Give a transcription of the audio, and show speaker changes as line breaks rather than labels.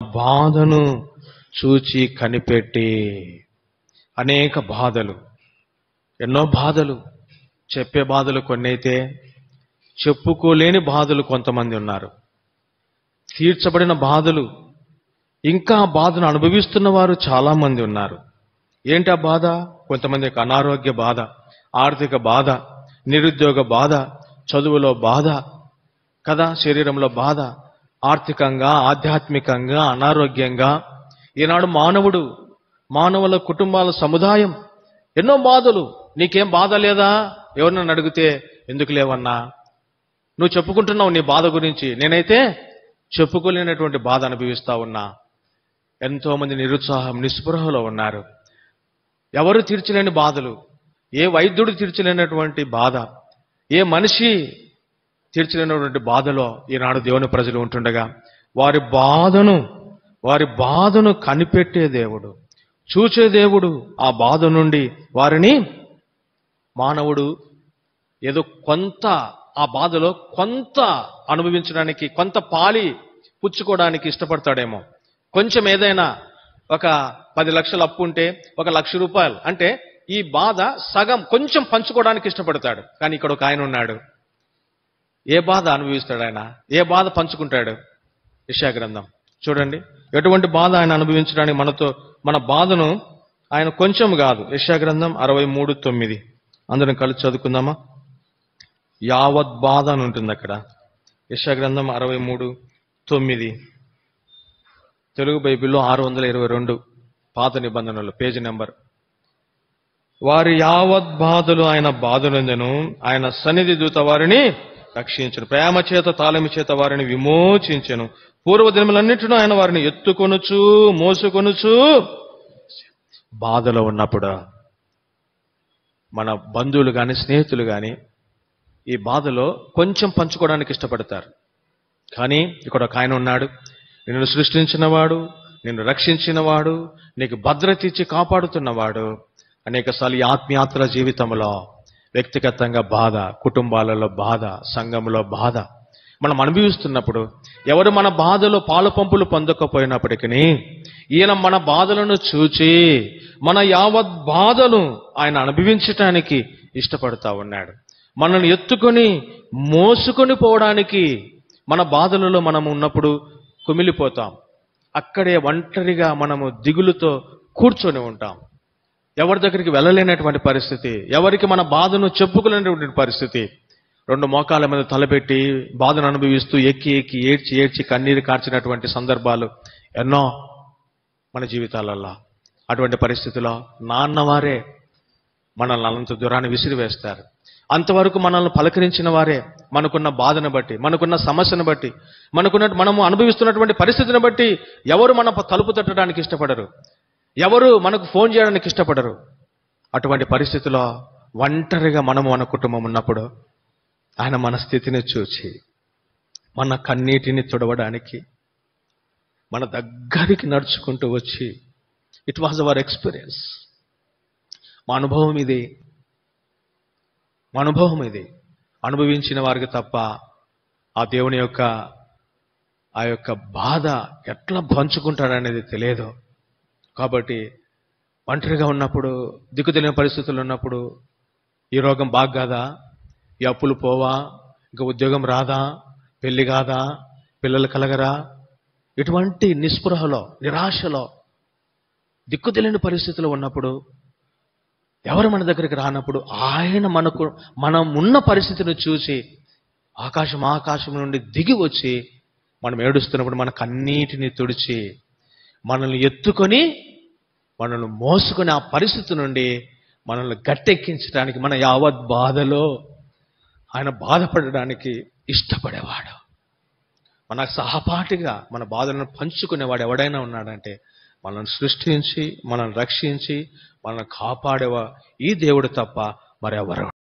బాధను చూచి కనిపెట్టి. అనేక బాధలు, ఎన్నో బాధలు, చెప్పే బాధలు కొన్ని అయితే, చెప్పుకోలేని బాధలు కొంతమంది ఉన్నారు. తీర్చబడిన బాధలు, ఇంకా బాధను అనుభవిస్తున్న వారు చాలా మంది ఉన్నారు. ఏంటి ఆ బాధ? కొంతమందికి అనారోగ్య బాధ, ఆర్థిక బాధ, నిరుద్యోగ బాధ, చదువులో బాధ కదా, శరీరంలో బాధ, ఆర్థికంగా, ఆధ్యాత్మికంగా, అనారోగ్యంగా. ఈనాడు మానవుల కుటుంబాల సముదాయం ఎన్నో బాధలు. నీకేం బాధ లేదా? ఎవరినన్ను అడిగితే ఎందుకు లేవన్నా, నువ్వు చెప్పుకుంటున్నావు నీ బాధ గురించి, నేనైతే చెప్పుకోలేనటువంటి బాధ అనుభవిస్తా ఉన్నా. ఎంతో మంది నిరుత్సాహం, నిస్పృహలో ఉన్నారు. ఎవరు తీర్చలేని బాధలు, ఏ వైద్యుడు తీర్చలేనటువంటి బాధ, ఏ మనిషి తీర్చలేనటువంటి బాధలో ఈనాడు దేవుని ప్రజలు ఉంటుండగా, వారి బాధను కనిపెట్టే దేవుడు, చూచే దేవుడు. ఆ బాధ నుండి వారిని మానవుడు ఏదో కొంత, ఆ బాధలో కొంత అనుభవించడానికి, కొంత పాలి పుచ్చుకోవడానికి ఇష్టపడతాడేమో. కొంచెం ఏదైనా, ఒక 10 లక్షల అప్పు ఉంటే 1 లక్ష రూపాయలు అంటే ఈ బాధ సగం కొంచెం పంచుకోవడానికి ఇష్టపడతాడు. కానీ ఇక్కడ ఒక ఆయన ఉన్నాడు, ఏ బాధ అనుభవిస్తాడు ఆయన? ఏ బాధ పంచుకుంటాడు? యెషయా గ్రంథం చూడండి, ఎటువంటి బాధ ఆయన అనుభవించడానికి మన బాధను ఆయన కొంచెం కాదు. యెషయా గ్రంథం 63:9 అందరం కలిసి చదువుకుందామా? యావత్ బాధ అని ఉంటుంది అక్కడ. యెషయా గ్రంథం 63:9 తెలుగు బైబిల్లో 622 పాత నిబంధనలు పేజీ నెంబర్. వారి యావత్ బాధలు ఆయన బాధనందెను, ఆయన సన్నిధి దూత వారిని రక్షించను, ప్రేమ చేత తాళమి చేత వారిని విమోచించెను. పూర్వదినములన్నిటిలో ఆయన వారిని ఎత్తుకొనుచు మోసుకొనుచు. బాధలో ఉన్నప్పుడు మన బంధువులు గాని, స్నేహితులు గాని ఈ బాధలో కొంచెం పంచుకోవడానికి ఇష్టపడతారు. కానీ ఇక్కడ ఒక ఆయన ఉన్నాడు, నిన్ను సృష్టించినవాడు, నిన్ను రక్షించినవాడు, నీకు భద్రత ఇచ్చి కాపాడుతున్నవాడు. అనేకసార్లు ఈ ఆత్మీయాత్ర జీవితంలో వ్యక్తిగతంగా బాధ, కుటుంబాలలో బాధ, సంఘంలో బాధ మనం అనుభవిస్తున్నప్పుడు, ఎవరు మన బాధలో పాలు పంపులు పొందకపోయినప్పటికీ ఈయన మన బాధలను చూచి మన యావత్ బాధను ఆయన అనుభవించటానికి ఇష్టపడతా ఉన్నాడు. మనల్ని ఎత్తుకొని మోసుకొని పోవడానికి. మన బాధలలో మనం ఉన్నప్పుడు కుమిలిపోతాం, అక్కడే ఒంటరిగా మనము దిగులుతో కూర్చొని ఉంటాం. ఎవరి దగ్గరికి వెళ్ళలేనటువంటి పరిస్థితి, ఎవరికి మన బాధను చెప్పుకోలేనటువంటి పరిస్థితి. 2 మోకాల మీద తలపెట్టి బాధను అనుభవిస్తూ ఎక్కి ఏడ్చి కన్నీరు కార్చినటువంటి సందర్భాలు ఎన్నో మన జీవితాలలో. అటువంటి పరిస్థితిలో నాన్నవారే మనల్ని అనంత దూరాన్ని విసిరివేస్తారు. అంతవరకు మనల్ని పలకరించిన వారే మనకున్న బాధను బట్టి, మనకున్న సమస్యను బట్టి, మనము అనుభవిస్తున్నటువంటి పరిస్థితిని బట్టి ఎవరు మన తలుపు తట్టడానికి ఇష్టపడరు, ఎవరు మనకు ఫోన్ చేయడానికి ఇష్టపడరు. అటువంటి పరిస్థితిలో ఒంటరిగా మన కుటుంబం ఉన్నప్పుడు ఆయన మన స్థితిని చూచి మన కన్నీటిని తుడవడానికి మన దగ్గరికి నడుచుకుంటూ వచ్చి, ఇట్ వాజ్ అవర్ ఎక్స్పీరియన్స్. మా అనుభవం ఇది. అనుభవించిన వారికి తప్ప ఆ దేవుని యొక్క ఆ యొక్క బాధ ఎట్లా పంచుకుంటాడనేది తెలియదు. కాబట్టి ఒంటరిగా ఉన్నప్పుడు, దిక్కుతెలియని పరిస్థితులు ఉన్నప్పుడు, ఈ రోగం బాగాదా, ఈ అప్పులు పోవా, ఇంకా ఉద్యోగం రాదా, పెళ్లి కాదా, పిల్లలు కలగరా, ఇటువంటి నిస్పృహలో, నిరాశలో, దిక్కుతెలియని పరిస్థితులు ఉన్నప్పుడు, ఎవరు మన దగ్గరికి రానప్పుడు ఆయన మనం ఉన్న పరిస్థితిని చూసి ఆకాశం నుండి దిగి వచ్చి మనం ఏడుస్తున్నప్పుడు మన కన్నీటిని తుడిచి మనల్ని ఎత్తుకొని మనల్ని మోసుకొని ఆ పరిస్థితి నుండి మనల్ని గట్టెక్కించడానికి, మన యావత్ బాధలో ఆయన బాధపడడానికి ఇష్టపడేవాడు. మన సహపాఠిగా మన బాధలను పంచుకునేవాడు ఎవడైనా ఉన్నాడంటే, మనల్ని సృష్టించి, మనల్ని రక్షించి, మనల్ని కాపాడేవా ఈ దేవుడు తప్ప మరెవరు